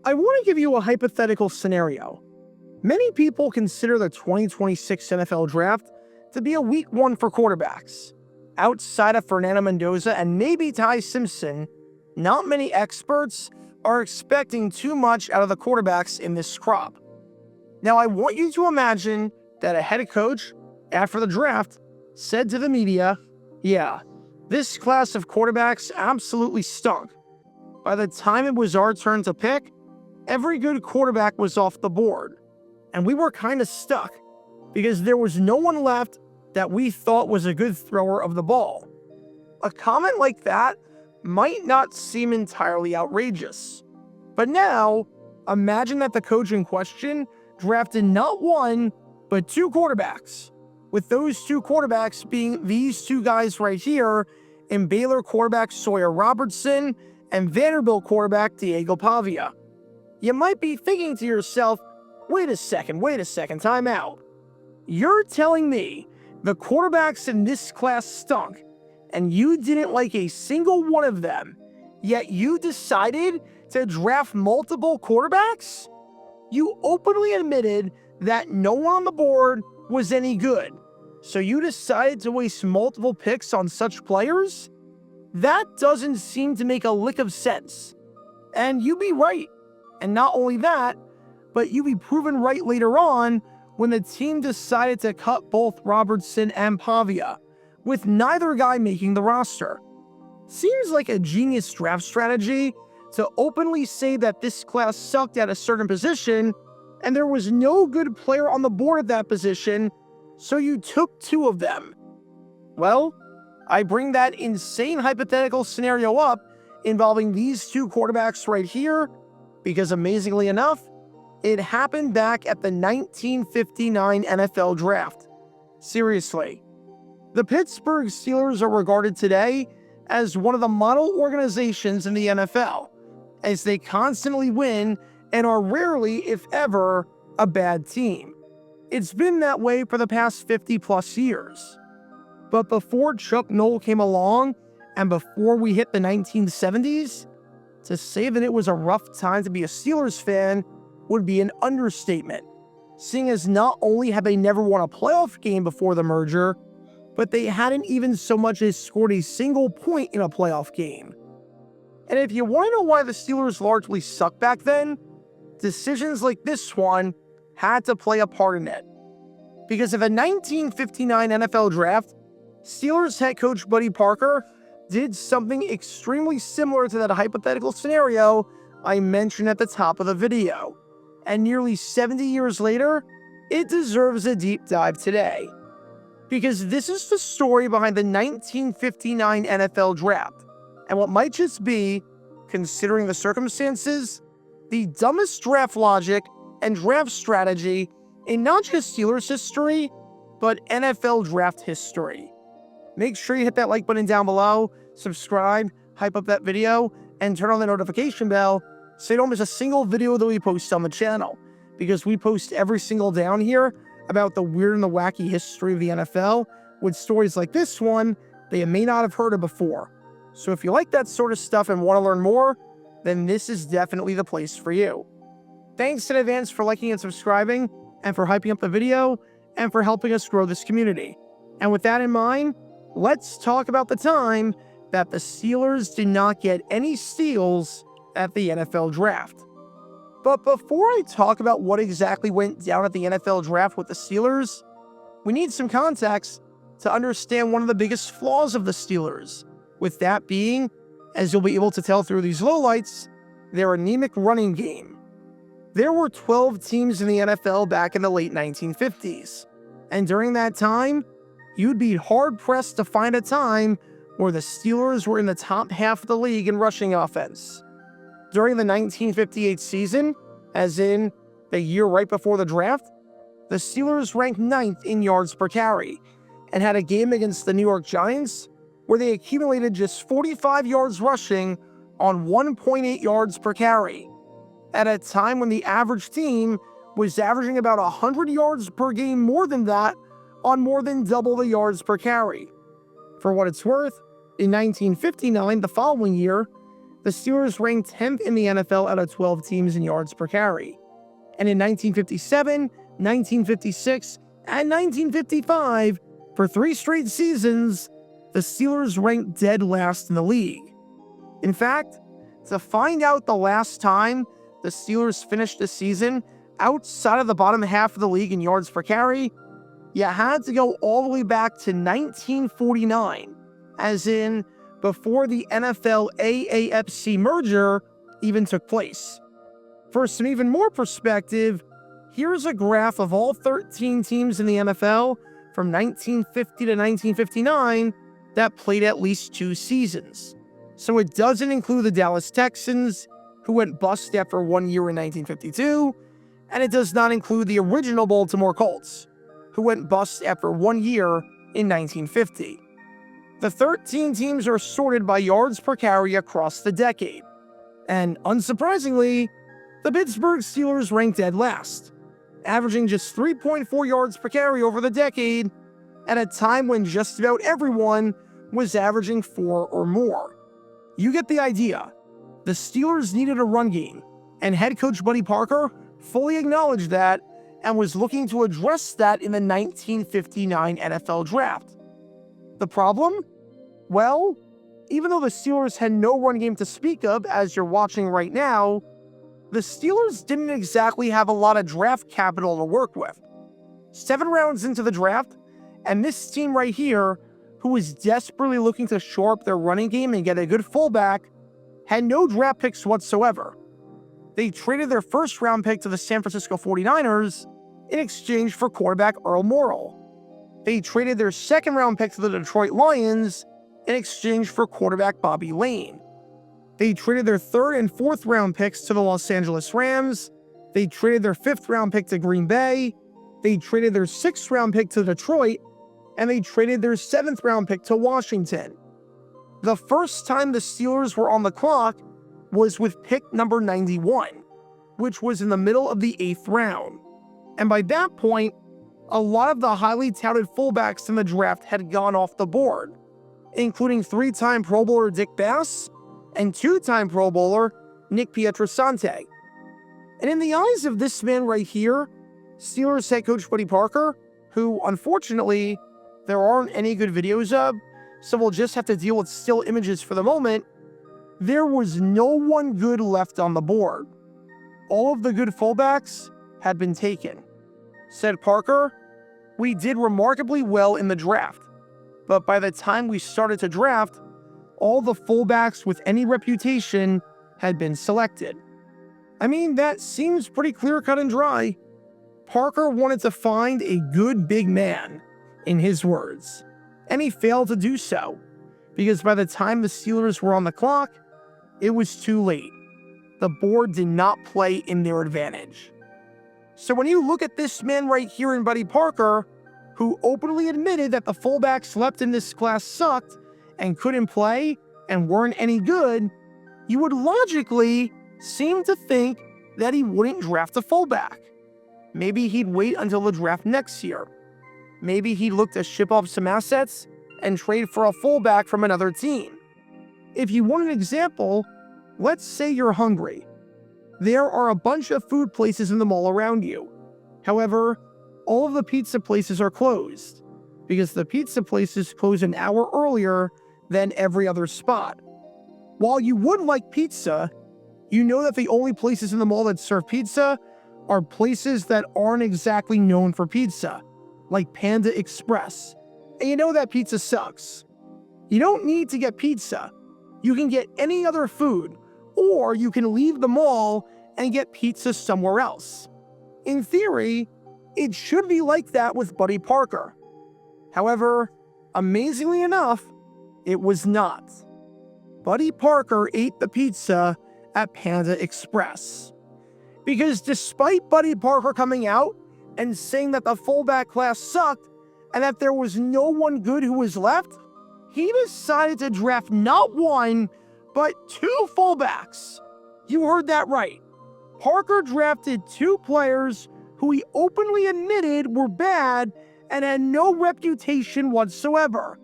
I want to give you a hypothetical scenario. Many people consider the 2026 NFL Draft to be a weak one for quarterbacks. Outside of Fernando Mendoza and maybe Ty Simpson, not many experts are expecting too much out of the quarterbacks in this crop. Now, I want you to imagine that a head coach, after the draft, said to the media, "Yeah, this class of quarterbacks absolutely stunk. By the time it was our turn to pick, every good quarterback was off the board, and we were kind of stuck because there was no one left that we thought was a good thrower of the ball." A comment like that might not seem entirely outrageous. But now, imagine that the coach in question drafted not one, but two quarterbacks, with those two quarterbacks being these two guys right here, in Baylor quarterback Sawyer Robertson and Vanderbilt quarterback Diego Pavia. You might be thinking to yourself, wait a second, time out. You're telling me the quarterbacks in this class stunk, and you didn't like a single one of them, yet you decided to draft multiple quarterbacks? You openly admitted that no one on the board was any good, so you decided to waste multiple picks on such players? That doesn't seem to make a lick of sense. And you'd be right. And not only that, but you'd be proven right later on when the team decided to cut both Robertson and Pavia, with neither guy making the roster. Seems like a genius draft strategy to openly say that this class sucked at a certain position and there was no good player on the board at that position, so you took two of them. Well, I bring that insane hypothetical scenario up involving these two quarterbacks right here because, amazingly enough, it happened back at the 1959 NFL Draft. Seriously. The Pittsburgh Steelers are regarded today as one of the model organizations in the NFL, as they constantly win and are rarely, if ever, a bad team. It's been that way for the past 50 plus years. But before Chuck Noll came along, and before we hit the 1970s, to say that it was a rough time to be a Steelers fan would be an understatement, seeing as not only had they never won a playoff game before the merger, but they hadn't even so much as scored a single point in a playoff game. And if you want to know why the Steelers largely sucked back then, decisions like this one had to play a part in it. Because of the 1959 NFL Draft, Steelers head coach Buddy Parker did something extremely similar to that hypothetical scenario I mentioned at the top of the video. And nearly 70 years later, it deserves a deep dive today. Because this is the story behind the 1959 NFL Draft, and what might just be, considering the circumstances, the dumbest draft logic and draft strategy in not just Steelers history, but NFL draft history. Make sure you hit that like button down below, subscribe, hype up that video, and turn on the notification bell so you don't miss a single video that we post on the channel, because we post every single day on here about the weird and the wacky history of the NFL with stories like this one that you may not have heard of before. So if you like that sort of stuff and want to learn more, then this is definitely the place for you. Thanks in advance for liking and subscribing, and for hyping up the video, and for helping us grow this community. And with that in mind, let's talk about the time that the Steelers did not get any steals at the NFL Draft. But before I talk about what exactly went down at the NFL Draft with the Steelers, we need some context to understand one of the biggest flaws of the Steelers, with that being, as you'll be able to tell through these lowlights, their anemic running game. There were 12 teams in the NFL back in the late 1950s, and during that time, you'd be hard-pressed to find a time where the Steelers were in the top half of the league in rushing offense. During the 1958 season, as in the year right before the draft, the Steelers ranked 9th in yards per carry and had a game against the New York Giants where they accumulated just 45 yards rushing on 1.8 yards per carry, at a time when the average team was averaging about 100 yards per game more than that on more than double the yards per carry. For what it's worth, in 1959, the following year, the Steelers ranked 10th in the NFL out of 12 teams in yards per carry. And in 1957, 1956, and 1955, for 3 straight seasons, the Steelers ranked dead last in the league. In fact, to find out the last time the Steelers finished the season outside of the bottom half of the league in yards per carry, you had to go all the way back to 1949, as in before the NFL AAFC merger even took place. For some even more perspective, here's a graph of all 13 teams in the NFL from 1950 to 1959 that played at least 2 seasons. So it doesn't include the Dallas Texans, who went bust after 1 year in 1952, and it does not include the original Baltimore Colts, who went bust after 1 year in 1950. The 13 teams are sorted by yards per carry across the decade, and unsurprisingly, the Pittsburgh Steelers ranked dead last, averaging just 3.4 yards per carry over the decade, at a time when just about everyone was averaging 4 or more. You get the idea. The Steelers needed a run game, and head coach Buddy Parker fully acknowledged that and was looking to address that in the 1959 NFL Draft. The problem? Well, even though the Steelers had no run game to speak of, as you're watching right now, the Steelers didn't exactly have a lot of draft capital to work with. 7 rounds into the draft, and this team right here, who was desperately looking to shore up their running game and get a good fullback, had no draft picks whatsoever. They traded their first-round pick to the San Francisco 49ers in exchange for quarterback Earl Morrall. They traded their second-round pick to the Detroit Lions in exchange for quarterback Bobby Lane. They traded their third and fourth-round picks to the Los Angeles Rams. They traded their fifth-round pick to Green Bay. They traded their sixth-round pick to Detroit, and they traded their seventh-round pick to Washington. The first time the Steelers were on the clock was with pick number 91, which was in the middle of the 8th round. And by that point, a lot of the highly touted fullbacks in the draft had gone off the board, including 3-time Pro Bowler Dick Bass and 2-time Pro Bowler Nick Pietrasante. And in the eyes of this man right here, Steelers head coach Buddy Parker, who unfortunately there aren't any good videos of, so we'll just have to deal with still images for the moment, there was no one good left on the board. All of the good fullbacks had been taken. Said Parker, "We did remarkably well in the draft, but by the time we started to draft, all the fullbacks with any reputation had been selected." I mean, that seems pretty clear-cut and dry. Parker wanted to find a good big man, in his words, and he failed to do so, because by the time the Steelers were on the clock, it was too late. The board did not play in their advantage. So when you look at this man right here in Buddy Parker, who openly admitted that the fullbacks left in this class sucked and couldn't play and weren't any good, you would logically seem to think that he wouldn't draft a fullback. Maybe he'd wait until the draft next year. Maybe he'd look to ship off some assets and trade for a fullback from another team. If you want an example, let's say you're hungry. There are a bunch of food places in the mall around you. However, all of the pizza places are closed, because the pizza places close an hour earlier than every other spot. While you would like pizza, you know that the only places in the mall that serve pizza are places that aren't exactly known for pizza, like Panda Express, and you know that pizza sucks. You don't need to get pizza. You can get any other food, or you can leave the mall and get pizza somewhere else. In theory, it should be like that with Buddy Parker. However, amazingly enough, it was not. Buddy Parker ate the pizza at Panda Express. Because despite Buddy Parker coming out and saying that the fullback class sucked and that there was no one good who was left, he decided to draft not 1, but 2 fullbacks. You heard that right. Parker drafted 2 players who he openly admitted were bad and had no reputation whatsoever.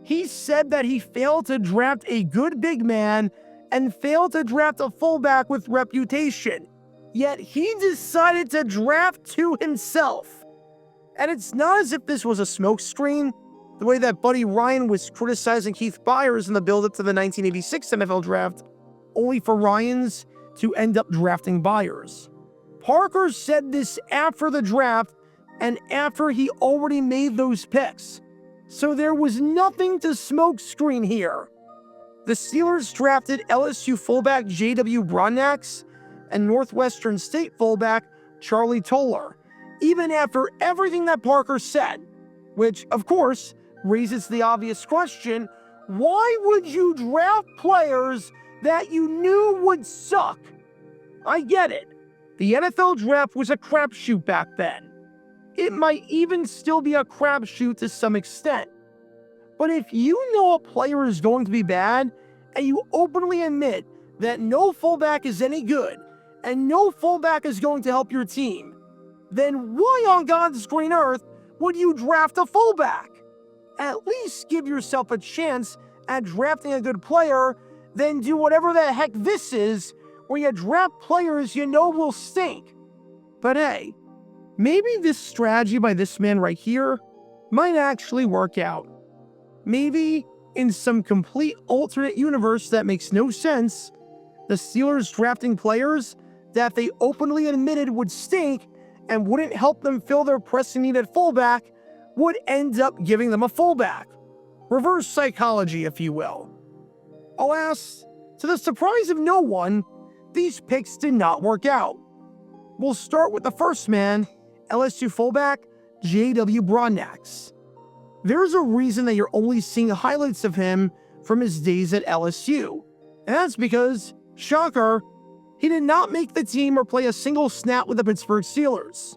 He said that he failed to draft a good big man and failed to draft a fullback with reputation. Yet he decided to draft two himself. And it's not as if this was a smokescreen, the way that Buddy Ryan was criticizing Keith Byers in the build-up to the 1986 NFL draft, only for Ryans to end up drafting Byers. Parker said this after the draft and after he already made those picks. So there was nothing to smokescreen here. The Steelers drafted LSU fullback J.W. Broadnax and Northwestern State fullback Charlie Toller, even after everything that Parker said, which, of course, raises the obvious question, why would you draft players that you knew would suck? I get it. The NFL draft was a crapshoot back then. It might even still be a crapshoot to some extent. But if you know a player is going to be bad, and you openly admit that no fullback is any good, and no fullback is going to help your team, then why on God's green earth would you draft a fullback? At least give yourself a chance at drafting a good player, then do whatever the heck this is, where you draft players you know will stink. But hey, maybe this strategy by this man right here might actually work out. Maybe in some complete alternate universe that makes no sense, the Steelers drafting players that they openly admitted would stink and wouldn't help them fill their pressing need at fullback would end up giving them a fullback. Reverse psychology, if you will. Alas, to the surprise of no one, these picks did not work out. We'll start with the first man, LSU fullback J.W. Broadnax. There's a reason that you're only seeing highlights of him from his days at LSU. And that's because, shocker, he did not make the team or play a single snap with the Pittsburgh Steelers.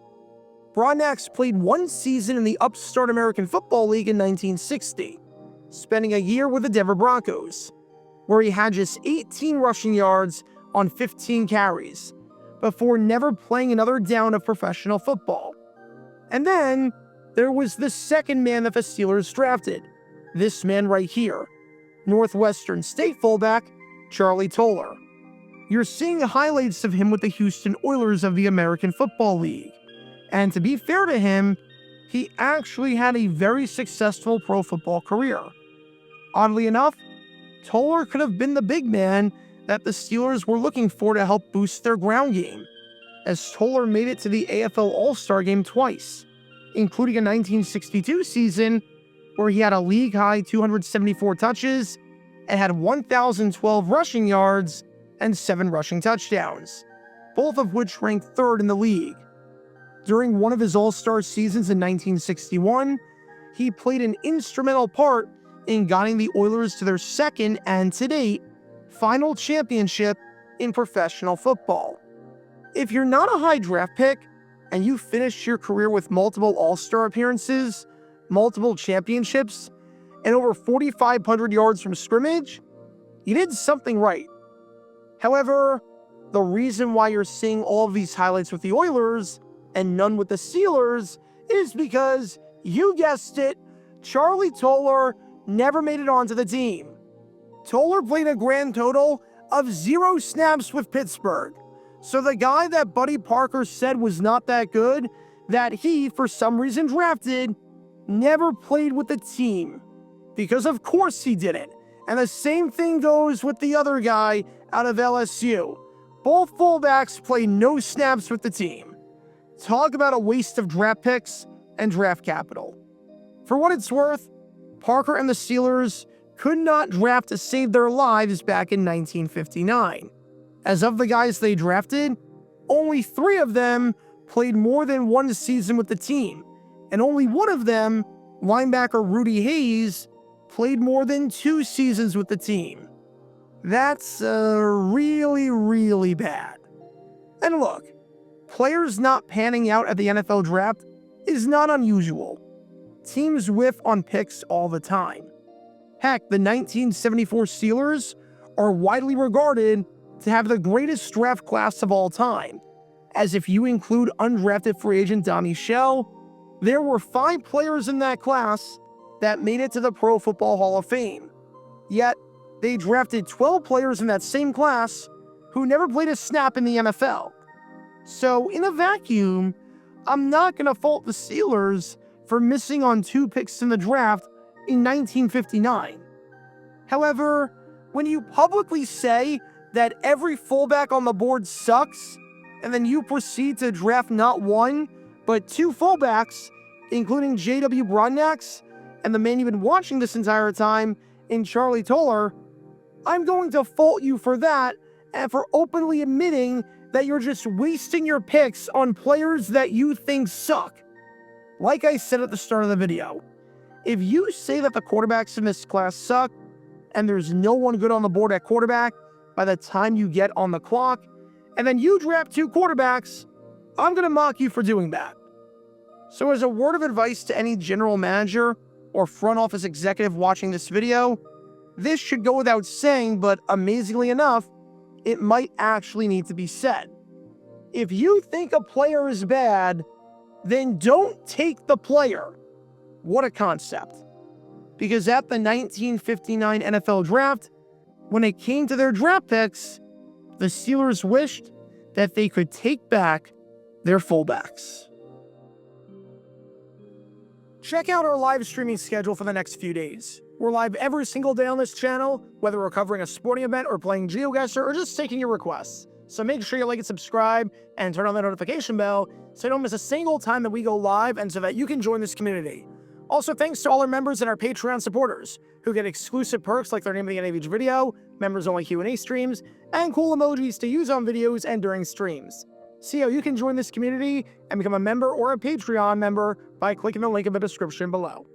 Broadnax played one season in the upstart American Football League in 1960, spending a year with the Denver Broncos, where he had just 18 rushing yards on 15 carries, before never playing another down of professional football. And then there was the second man that the Steelers drafted, this man right here, Northwestern State fullback Charlie Toller. You're seeing highlights of him with the Houston Oilers of the American Football League. And to be fair to him, he actually had a very successful pro football career. Oddly enough, Toller could have been the big man that the Steelers were looking for to help boost their ground game, as Toller made it to the AFL All-Star game twice, including a 1962 season where he had a league-high 274 touches and had 1,012 rushing yards and 7 rushing touchdowns, both of which ranked third in the league. During one of his All-Star seasons in 1961, he played an instrumental part in guiding the Oilers to their second and, to date, final championship in professional football. If you're not a high draft pick, and you finished your career with multiple All-Star appearances, multiple championships, and over 4,500 yards from scrimmage, you did something right. However, the reason why you're seeing all of these highlights with the Oilers and none with the Steelers is because, you guessed it, Charlie Toller never made it onto the team. Toller played a grand total of 0 snaps with Pittsburgh. So the guy that Buddy Parker said was not that good, that he, for some reason, drafted, never played with the team. Because of course he didn't. And the same thing goes with the other guy out of LSU. Both fullbacks played no snaps with the team. Talk about a waste of draft picks and draft capital. For what it's worth, Parker and the Steelers could not draft to save their lives back in 1959. As of the guys they drafted, only 3 of them played more than 1 season with the team, and only one of them, linebacker Rudy Hayes, played more than 2 seasons with the team. That's really, really bad. And look, players not panning out at the NFL draft is not unusual. Teams whiff on picks all the time. Heck, the 1974 Steelers are widely regarded to have the greatest draft class of all time, as if you include undrafted free agent Donnie Shell, there were 5 players in that class that made it to the Pro Football Hall of Fame. Yet, they drafted 12 players in that same class who never played a snap in the NFL. So in a vacuum, I'm not going to fault the Steelers for missing on 2 picks in the draft in 1959. However, when you publicly say that every fullback on the board sucks, and then you proceed to draft not 1, but 2 fullbacks, including J.W. Broadnax, and the man you've been watching this entire time in Charlie Toller, I'm going to fault you for that and for openly admitting that you're just wasting your picks on players that you think suck. Like I said at the start of the video, if you say that the quarterbacks in this class suck, and there's no one good on the board at quarterback by the time you get on the clock, and then you draft 2 quarterbacks, I'm going to mock you for doing that. So as a word of advice to any general manager or front office executive watching this video, this should go without saying, but amazingly enough, it might actually need to be said. If you think a player is bad, then don't take the player. What a concept. Because at the 1959 NFL Draft, when it came to their draft picks, the Steelers wished that they could take back their fullbacks. Check out our live streaming schedule for the next few days. We're live every single day on this channel, whether we're covering a sporting event or playing GeoGuessr or just taking your requests. So make sure you like and subscribe and turn on the notification bell so you don't miss a single time that we go live and so that you can join this community. Also, thanks to all our members and our Patreon supporters who get exclusive perks like their name at the end of each video, members-only Q&A streams, and cool emojis to use on videos and during streams. See how you can join this community and become a member or a Patreon member by clicking the link in the description below.